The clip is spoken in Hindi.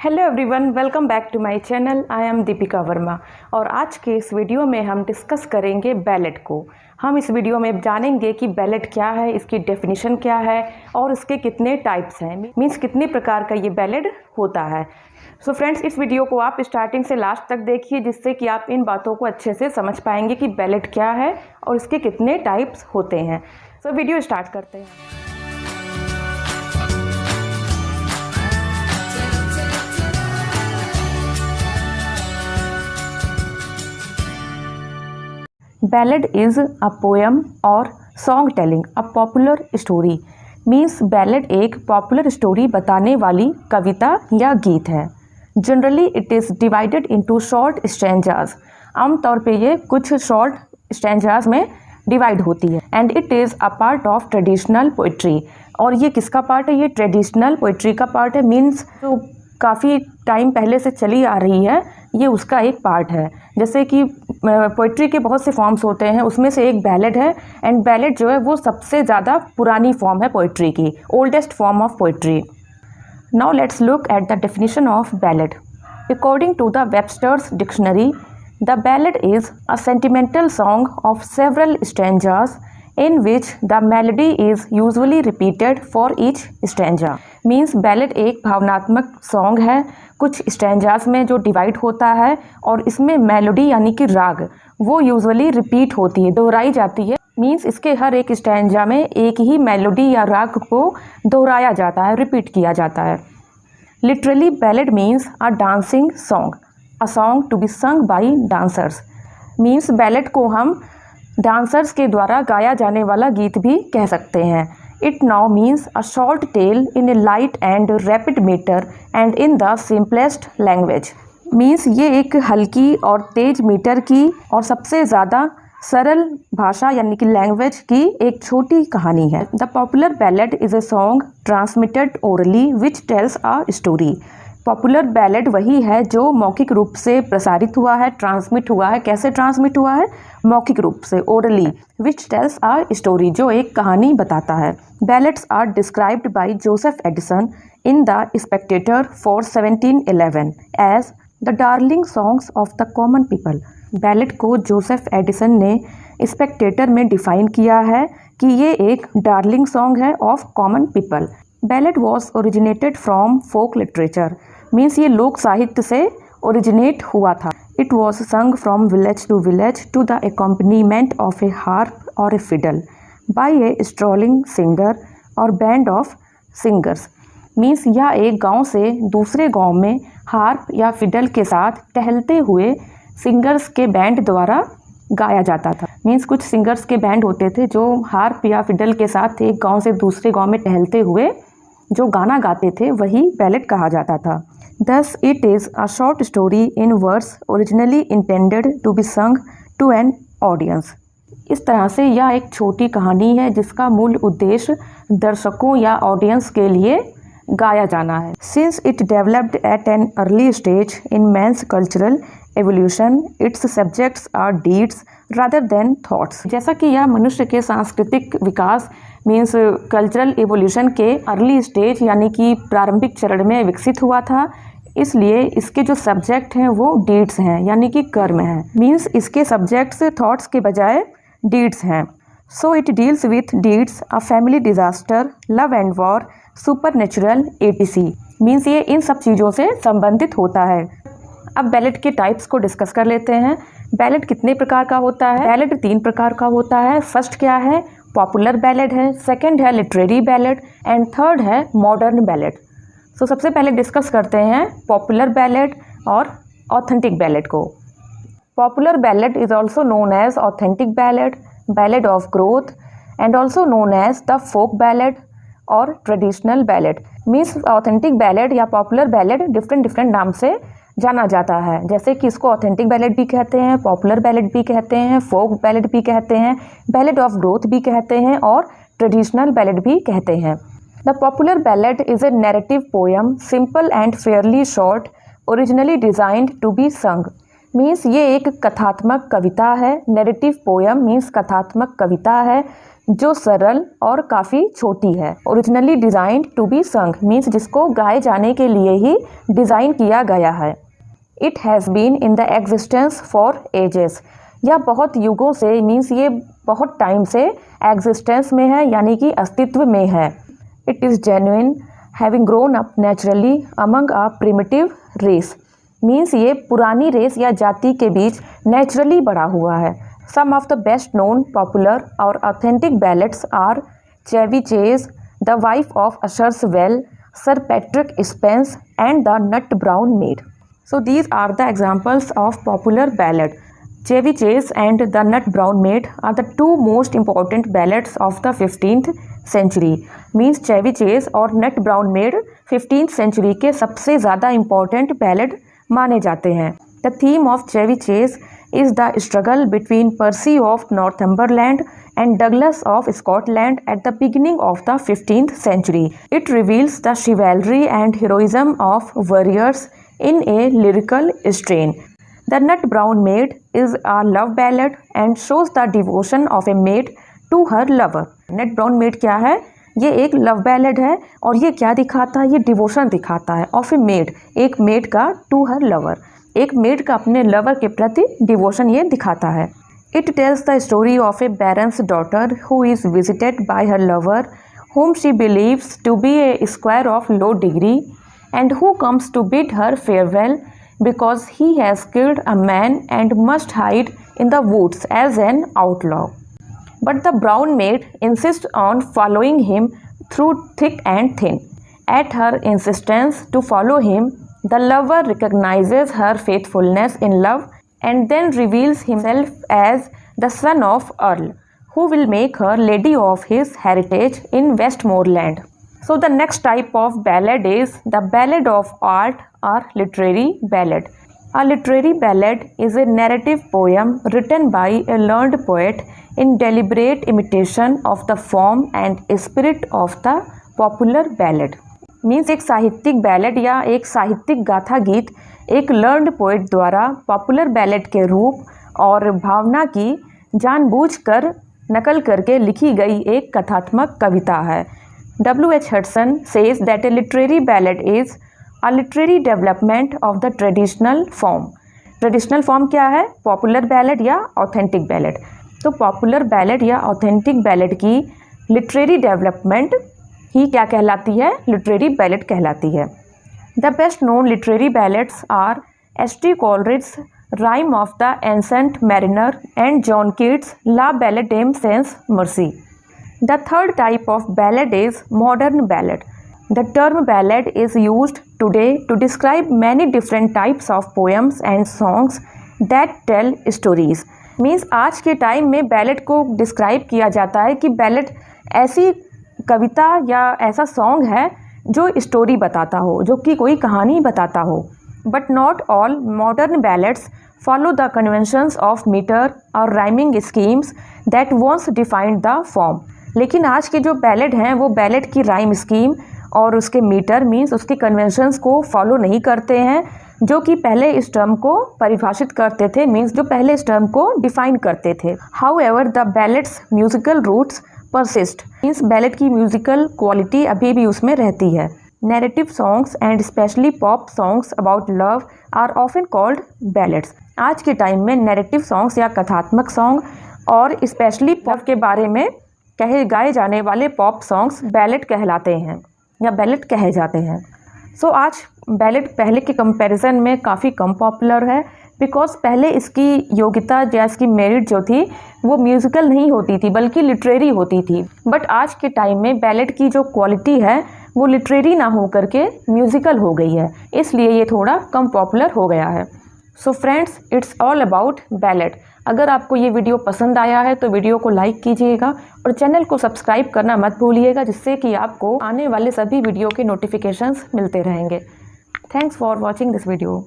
Hello everyone, welcome back to my channel. I am Deepika Verma और आज के इस वीडियो में हम डिस्कस करेंगे बैलेड को। हम इस वीडियो में जानेंगे कि बैलेड क्या है, इसकी डेफिनेशन क्या है और इसके कितने टाइप्स हैं, मीन्स कितने प्रकार का ये बैलेड होता है। सो फ्रेंड्स, इस वीडियो को आप स्टार्टिंग से लास्ट तक देखिए, जिससे कि आप इन बातों को अच्छे से समझ पाएंगे कि बैलेड क्या है और इसके कितने टाइप्स होते हैं। सो वीडियो स्टार्ट करते हैं। Ballad is a poem or song telling a popular story। Means ballad एक पॉपुलर स्टोरी बताने वाली कविता या गीत है। Generally it is divided into short stanzas. आमतौर पे ये कुछ शॉर्ट स्टैंजाज में डिवाइड होती है। And it is a part of traditional poetry. और ये किसका पार्ट है? ये ट्रेडिशनल पोइट्री का पार्ट है। मीन्स जो काफ़ी टाइम पहले से चली आ रही है, ये उसका एक पार्ट है। जैसे कि पोइट्री के बहुत से फॉर्म्स होते हैं, उसमें से एक बैलेड है। एंड बैलेड जो है वो सबसे ज़्यादा पुरानी फॉर्म है पोइट्री की, oldest form of poetry. Now let's look at the definition of ballad. According to the Webster's dictionary, the ballad is a sentimental song of several stanzas in which the melody is usually repeated for each stanza। Means ballad एक भावनात्मक सॉन्ग है, कुछ स्टैंजाज में जो डिवाइड होता है और इसमें मेलोडी यानी कि राग वो यूजुअली रिपीट होती है, दोहराई जाती है। मीन्स इसके हर एक स्टैंजा में एक ही मेलोडी या राग को दोहराया जाता है, रिपीट किया जाता है। Literally ballad means a dancing song, a song to be sung by dancers. Means ballad को हम डांसर्स के द्वारा गाया जाने वाला गीत भी कह सकते हैं। It now means a short tale in a light and rapid meter and in the simplest language. Means ये एक हल्की और तेज मीटर की और सबसे ज़्यादा सरल भाषा यानी कि लैंग्वेज की एक छोटी कहानी है। The popular ballad is a song transmitted orally which tales a story. Popular ballad वही है जो मौखिक रूप से प्रसारित हुआ है, ट्रांसमिट हुआ है। कैसे ट्रांसमिट हुआ है? मौखिक रूप से, orally, which tells a story, जो एक कहानी बताता है। Ballads are described by Joseph Addison in the Spectator for 1711 as the darling songs of the common people. Ballad को जोसेफ एडिसन ने स्पेक्टेटर में डिफाइन किया है कि ये एक डार्लिंग सॉन्ग है of common people. Ballad was originated from folk literature. Means ये लोक साहित्य से ओरिजिनेट हुआ था। It was sung from village to the accompaniment of a harp और a fiddle by a strolling singer और बैंड ऑफ सिंगर्स। मीन्स यह एक गांव से दूसरे गांव में हार्प या फिडल के साथ टहलते हुए सिंगर्स के बैंड द्वारा गाया जाता था। मीन्स कुछ सिंगर्स के बैंड होते थे जो हार्प या फिडल के साथ एक गांव से दूसरे गांव में टहलते हुए जो गाना गाते थे वही बैलेड कहा जाता था। Thus it is a short story in verse originally intended to be sung to an audience। इस तरह से यह एक छोटी कहानी है जिसका मूल उद्देश्य दर्शकों या ऑडियंस के लिए गाया जाना है। Since it developed at an early stage in man's cultural evolution, its subjects are deeds rather than thoughts। जैसा कि यह मनुष्य के सांस्कृतिक विकास मीन्स कल्चरल एवोल्यूशन के अर्ली स्टेज यानी कि प्रारंभिक चरण में विकसित हुआ था, इसलिए इसके जो सब्जेक्ट हैं वो डीड्स हैं यानी कि कर्म हैं। मीन्स इसके सब्जेक्ट्स थॉट्स के बजाय डीड्स हैं। So it deals with deeds, a family disaster, love and war, super natural etc। Means ये इन सब चीज़ों से संबंधित होता है। अब बैलेड के टाइप्स को डिस्कस कर लेते हैं। बैलेड कितने प्रकार का होता है? बैलेड 3 प्रकार का होता है। फर्स्ट क्या है? पॉपुलर बैलेड है, सेकंड है लिटरेरी बैलेड एंड थर्ड है मॉडर्न बैलेड। सो सबसे पहले डिस्कस करते हैं पॉपुलर बैलेड और ऑथेंटिक बैलेड को। Popular ballad is also known as authentic ballad, ballad of growth and also known as the folk ballad और traditional ballad. Means authentic ballad या पॉपुलर बैलेड डिफरेंट नाम से जाना जाता है। जैसे कि इसको ऑथेंटिक बैलेड भी कहते हैं, पॉपुलर बैलेड भी कहते हैं, फोक बैलेड भी कहते हैं, बैलेड ऑफ ग्रोथ भी कहते हैं और ट्रेडिशनल बैलेड भी कहते हैं। The popular ballad is a narrative poem, simple and fairly short, originally designed to be sung. Means ये एक कथात्मक कविता है। नैरेटिव पोएम मीन्स कथात्मक कविता है जो सरल और काफ़ी छोटी है। Originally designed to be sung means जिसको गाए जाने के लिए ही डिज़ाइन किया गया है। It has been in the existence for ages, यह बहुत युगों से मीन्स ये बहुत टाइम से एग्जिस्टेंस में है यानी कि अस्तित्व में है। It is genuine having grown up naturally among a primitive race means ये पुरानी रेस या जाति के बीच नेचुरली बढ़ा हुआ है। Some of the best known popular और authentic ballads are Chevy Chase, the wife of Usher's Well, sir Patrick Spens and the nut brown maid. So these are the examples of popular ballad. Chevy Chase and the Nut Brown Maid are the two most important ballads of the 15th century. Means Chevy Chase और Nut Brown Maid 15th century के सबसे ज़्यादा important ballad माने जाते हैं। The theme of Chevy Chase is the struggle between Percy of Northumberland and Douglas of Scotland at the beginning of the 15th century. It reveals the chivalry and heroism of warriors in a lyrical strain. The Nut Brown Maid is a love ballad and shows the devotion of a maid to her lover. Nut Brown Maid क्या है? ये एक लव बैलेड है और ये क्या दिखाता है? ये डिवोशन दिखाता है ऑफ ए मेड, एक मेड का टू हर लवर, एक मेड का अपने लवर के प्रति डिवोशन ये दिखाता है। It tells the story of a baron's daughter who is visited by her lover whom she believes to be a squire of low degree and who comes to bid her farewell because he has killed a man and must hide in the woods as an outlaw. But the brown maid insists on following him through thick and thin. At her insistence to follow him, the lover recognizes her faithfulness in love and then reveals himself as the son of Earl, who will make her lady of his heritage in Westmoreland. So the next type of ballad is the ballad of art or literary ballad. A literary ballad is a narrative poem written by a learned poet in deliberate imitation of the form and spirit of the popular ballad. Means एक साहित्यिक बैलेड या एक साहित्यिक गाथा गीत एक लर्नड पोएट द्वारा पॉपुलर बैलेड के रूप और भावना की जानबूझकर नकल करके लिखी गई एक कथात्मक कविता है। W.H. Hudson says that a literary ballad is a literary development of the traditional form. Traditional form क्या है? पॉपुलर बैलेड या ऑथेंटिक बैलेड। तो पॉपुलर बैलेड या ऑथेंटिक बैलेड की लिटरेरी डेवलपमेंट ही क्या कहलाती है? लिटरेरी बैलेड कहलाती है। The best known literary ballads are S T. Coleridge rime of the ancient mariner and John Keats la belle dame sans merci. The third type of ballad is modern ballad. The term ballad is used today to describe many different types of poems and songs that tell stories. Means आज के टाइम में बैलेड को डिस्क्राइब किया जाता है कि बैलेड ऐसी कविता या ऐसा सॉन्ग है जो स्टोरी बताता हो, जो कि कोई कहानी बताता हो। But not all modern ballads follow the conventions of meter or rhyming schemes that once defined the form. लेकिन आज के जो बैलेड हैं वो बैलेड की राइम स्कीम और उसके मीटर मीन्स उसके कन्वेंशंस को फॉलो नहीं करते हैं जो कि पहले इस टर्म को परिभाषित करते थे, मीन्स जो पहले इस टर्म को डिफाइन करते थे। However the ballad's musical roots persist means ballad की म्यूजिकल क्वालिटी अभी भी उसमें रहती है। Narrative songs and specially pop songs about love are often called ballads. आज के टाइम में नैरेटिव सॉन्ग्स या कथात्मक सॉन्ग और स्पेशली पॉप के बारे में गाए जाने वाले पॉप सॉन्ग्स बैलेड कहलाते हैं या बैलेड कहे जाते हैं। सो आज बैलेड पहले के कंपैरिजन में काफ़ी कम पॉपुलर है बिकॉज पहले इसकी योग्यता या इसकी मेरिट जो थी वो म्यूज़िकल नहीं होती थी बल्कि लिटरेरी होती थी। बट आज के टाइम में बैलेड की जो क्वालिटी है वो लिटरेरी ना हो करके म्यूज़िकल हो गई है, इसलिए ये थोड़ा कम पॉपुलर हो गया है। So friends, it's all about ballad. अगर आपको ये वीडियो पसंद आया है तो वीडियो को लाइक कीजिएगा और चैनल को सब्सक्राइब करना मत भूलिएगा, जिससे कि आपको आने वाले सभी वीडियो के नोटिफिकेशंस मिलते रहेंगे। Thanks for watching this video.